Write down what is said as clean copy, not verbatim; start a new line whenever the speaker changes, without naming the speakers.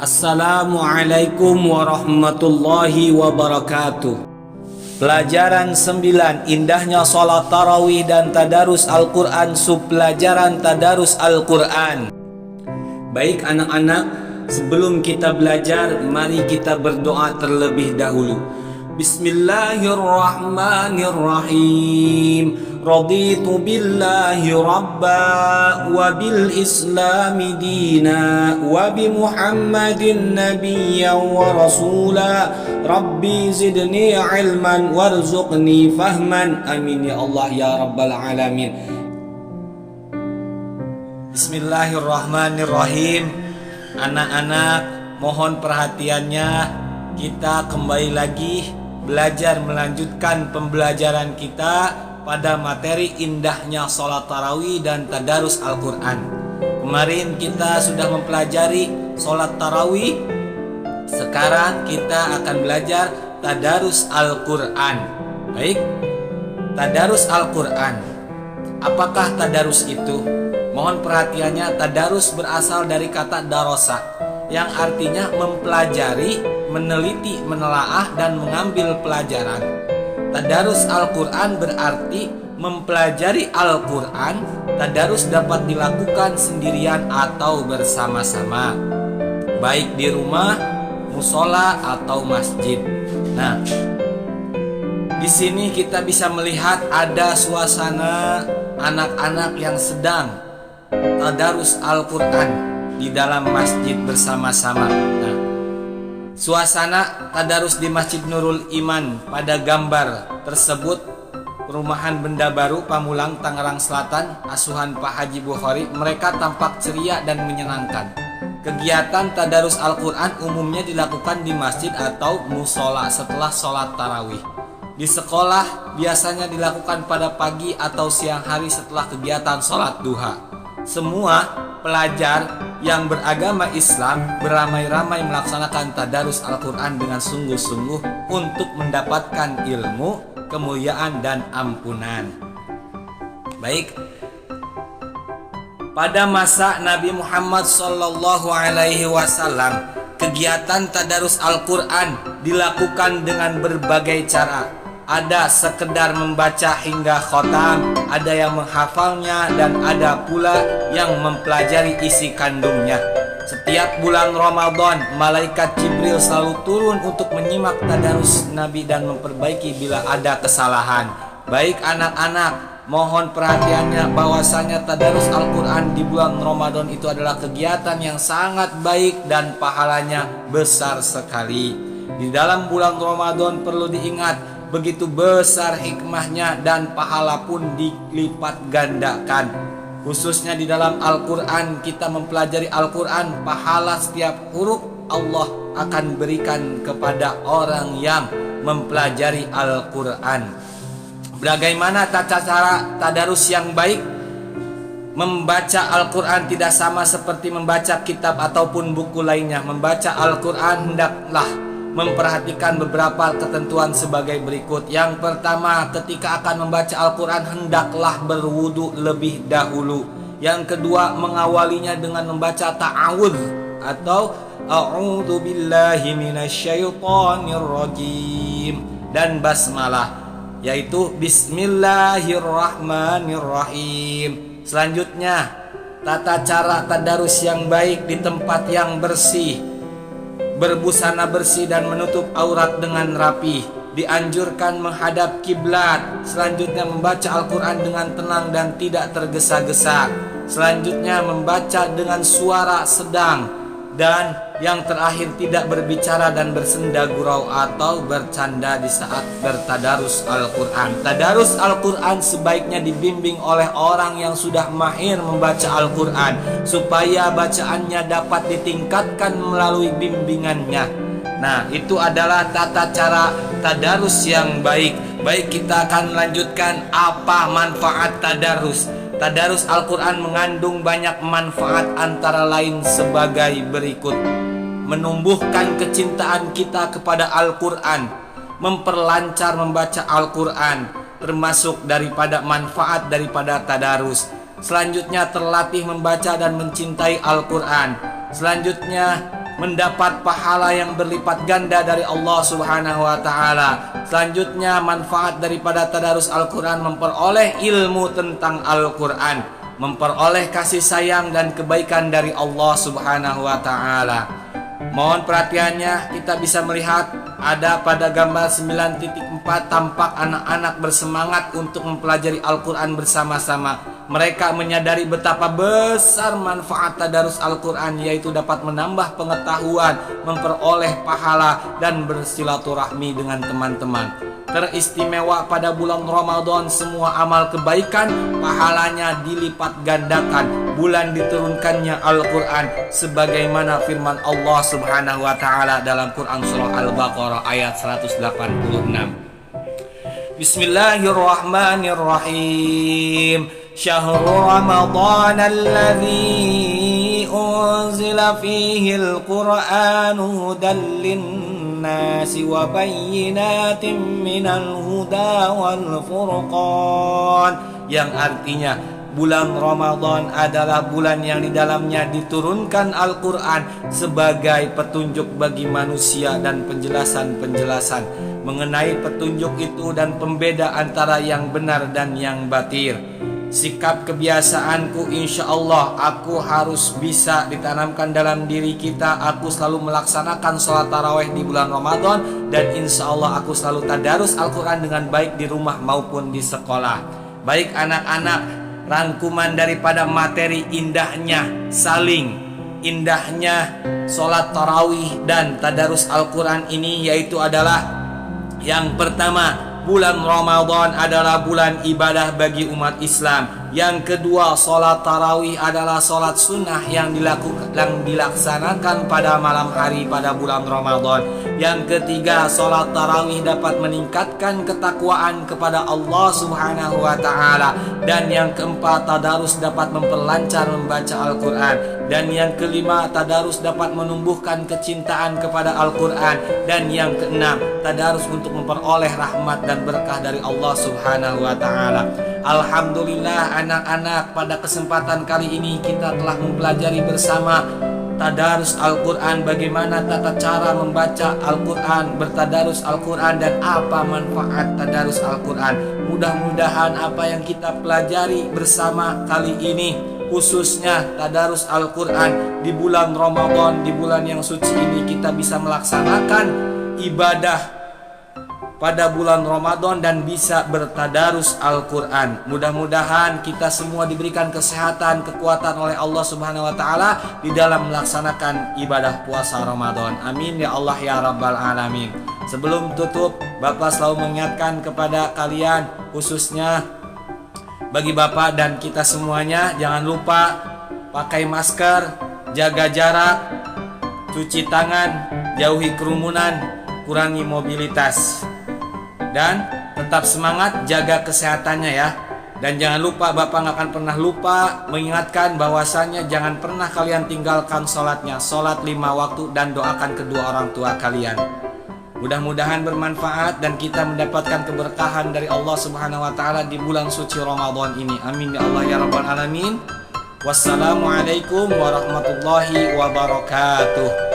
Assalamualaikum warahmatullahi wabarakatuh. Pelajaran 9, indahnya sholat tarawih dan tadarus Al-Quran, subpelajaran tadarus Al-Quran. Baik anak-anak, sebelum kita belajar, mari kita berdoa terlebih dahulu. Bismillahirrahmanirrahim. Raditu billahi rabba wa bil islami dina wa bi muhammadin nabiyyan wa rasula. Rabbi zidni ilman warzuqni fahman. Amin ya Allah ya rabbal alamin. Bismillahirrahmanirrahim. Anak-anak, mohon perhatiannya. Kita kembali lagi belajar, melanjutkan pembelajaran kita pada materi indahnya sholat tarawih dan tadarus Al-Quran. Kemarin kita sudah mempelajari sholat tarawih. Sekarang kita akan belajar tadarus Al-Quran. Baik, tadarus Al-Quran. Apakah tadarus itu? Mohon perhatiannya, tadarus berasal dari kata darosa, yang artinya mempelajari, meneliti, menelaah, dan mengambil pelajaran. Tadarus Al-Quran berarti mempelajari Al-Quran. Tadarus dapat dilakukan sendirian atau bersama-sama, baik di rumah, musola, atau masjid. Nah, di sini kita bisa melihat ada suasana anak-anak yang sedang tadarus Al-Quran di dalam masjid bersama-sama. Nah, suasana tadarus di Masjid Nurul Iman pada gambar tersebut, perumahan Benda Baru, Pamulang, Tangerang Selatan, asuhan Pak Haji Bukhari, mereka tampak ceria dan menyenangkan. Kegiatan tadarus Al-Quran umumnya dilakukan di masjid atau musola setelah sholat tarawih. Di sekolah biasanya dilakukan pada pagi atau siang hari setelah kegiatan sholat duha. Semua pelajar yang beragama Islam beramai-ramai melaksanakan tadarus Al-Quran dengan sungguh-sungguh untuk mendapatkan ilmu, kemuliaan, dan ampunan. Baik, pada masa Nabi Muhammad SAW, kegiatan tadarus Al-Quran dilakukan dengan berbagai cara. Ada sekedar membaca hingga khotam, ada yang menghafalnya, dan ada pula yang mempelajari isi kandungnya. Setiap bulan Ramadan, malaikat Jibril selalu turun untuk menyimak tadarus Nabi dan memperbaiki bila ada kesalahan. Baik anak-anak, mohon perhatiannya bahwasanya tadarus Al-Quran di bulan Ramadan itu adalah kegiatan yang sangat baik dan pahalanya besar sekali. Di dalam bulan Ramadan perlu diingat, begitu besar hikmahnya dan pahala pun dilipat gandakan. Khususnya di dalam Al-Quran, kita mempelajari Al-Quran, pahala setiap huruf Allah akan berikan kepada orang yang mempelajari Al-Quran. Bagaimana tata cara tadarus yang baik? Membaca Al-Quran tidak sama seperti membaca kitab ataupun buku lainnya. Membaca Al-Quran hendaklah memperhatikan beberapa ketentuan sebagai berikut. Yang pertama, ketika akan membaca Al-Quran hendaklah berwudu lebih dahulu. Yang kedua, mengawalinya dengan membaca ta'awudz atau a'udzu billahi minasyaitonir rajim dan basmalah, yaitu bismillahirrahmanirrahim. Selanjutnya, tata cara tadarus yang baik di tempat yang bersih, berbusana bersih dan menutup aurat dengan rapi. Dianjurkan menghadap kiblat. Selanjutnya membaca Al-Quran dengan tenang dan tidak tergesa-gesa. Selanjutnya membaca dengan suara sedang. Dan yang terakhir, tidak berbicara dan bersenda gurau atau bercanda di saat bertadarus Al-Quran. Tadarus Al-Quran sebaiknya dibimbing oleh orang yang sudah mahir membaca Al-Quran, supaya bacaannya dapat ditingkatkan melalui bimbingannya. Nah, itu adalah tata cara tadarus yang baik. Baik, kita akan lanjutkan apa manfaat tadarus. Tadarus Al-Quran mengandung banyak manfaat, antara lain sebagai berikut. Menumbuhkan kecintaan kita kepada Al-Quran, memperlancar membaca Al-Quran, termasuk daripada manfaat daripada tadarus. Selanjutnya terlatih membaca dan mencintai Al-Quran. Selanjutnya mendapat pahala yang berlipat ganda dari Allah Subhanahu wa taala. Selanjutnya, manfaat daripada tadarus Al-Qur'an memperoleh ilmu tentang Al-Qur'an, memperoleh kasih sayang dan kebaikan dari Allah Subhanahu wa taala. Mohon perhatiannya, kita bisa melihat ada pada gambar 9.4 tampak anak-anak bersemangat untuk mempelajari Al-Qur'an bersama-sama. Mereka menyadari betapa besar manfaat tadarus Al-Qur'an, yaitu dapat menambah pengetahuan, memperoleh pahala, dan bersilaturahmi dengan teman-teman. Teristimewa pada bulan Ramadan, semua amal kebaikan pahalanya dilipat gandakan. Bulan diturunkannya Al-Qur'an, sebagaimana firman Allah Subhanahu wa taala dalam Quran surah Al-Baqarah ayat 186. Bismillahirrahmanirrahim. Syahrul Ramadan alladzi unzila fihi al-Qur'anu hudan lin-nasi wa bayyinatin minal huda wal furqan, yang artinya bulan Ramadan adalah bulan yang di dalamnya diturunkan Al-Qur'an sebagai petunjuk bagi manusia dan penjelasan-penjelasan mengenai petunjuk itu dan pembeda antara yang benar dan yang batil. Sikap kebiasaanku, insya Allah aku harus bisa ditanamkan dalam diri kita. Aku selalu melaksanakan sholat tarawih di bulan Ramadan, dan insya Allah aku selalu tadarus Al-Quran dengan baik di rumah maupun di sekolah. Baik anak-anak, rangkuman daripada materi indahnya saling, indahnya sholat tarawih dan tadarus Al-Quran ini, yaitu adalah yang pertama, bulan Ramadan adalah bulan ibadah bagi umat Islam. Yang kedua, sholat tarawih adalah sholat sunnah yang dilaksanakan pada malam hari pada bulan Ramadan. Yang ketiga, sholat tarawih dapat meningkatkan ketakwaan kepada Allah Subhanahu wa taala. Dan yang keempat, tadarus dapat memperlancar membaca Al-Quran. Dan yang kelima, tadarus dapat menumbuhkan kecintaan kepada Al-Quran. Dan yang keenam, tadarus untuk memperoleh rahmat dan berkah dari Allah Subhanahu wa taala. Alhamdulillah anak-anak, pada kesempatan kali ini kita telah mempelajari bersama tadarus Al-Quran, bagaimana tata cara membaca Al-Quran, bertadarus Al-Quran, dan apa manfaat tadarus Al-Quran. Mudah-mudahan apa yang kita pelajari bersama kali ini, khususnya tadarus Al-Quran di bulan Ramadan, di bulan yang suci ini, kita bisa melaksanakan ibadah pada bulan Ramadan dan bisa bertadarus Al-Quran. Mudah-mudahan kita semua diberikan kesehatan, kekuatan oleh Allah Subhanahu wa taala di dalam melaksanakan ibadah puasa Ramadan. Amin ya Allah ya Rabbal alamin. Sebelum tutup, Bapak selalu mengingatkan kepada kalian, khususnya bagi Bapak dan kita semuanya, jangan lupa pakai masker, jaga jarak, cuci tangan, jauhi kerumunan, kurangi mobilitas. Dan tetap semangat, jaga kesehatannya ya. Dan jangan lupa, Bapak gak akan pernah lupa mengingatkan bahwasannya jangan pernah kalian tinggalkan sholatnya. Sholat 5 waktu dan doakan kedua orang tua kalian. Mudah-mudahan bermanfaat dan kita mendapatkan keberkahan dari Allah Subhanahu wa taala di bulan suci Ramadan ini. Amin ya Allah ya Rabbal alamin. Wassalamualaikum warahmatullahi wabarakatuh.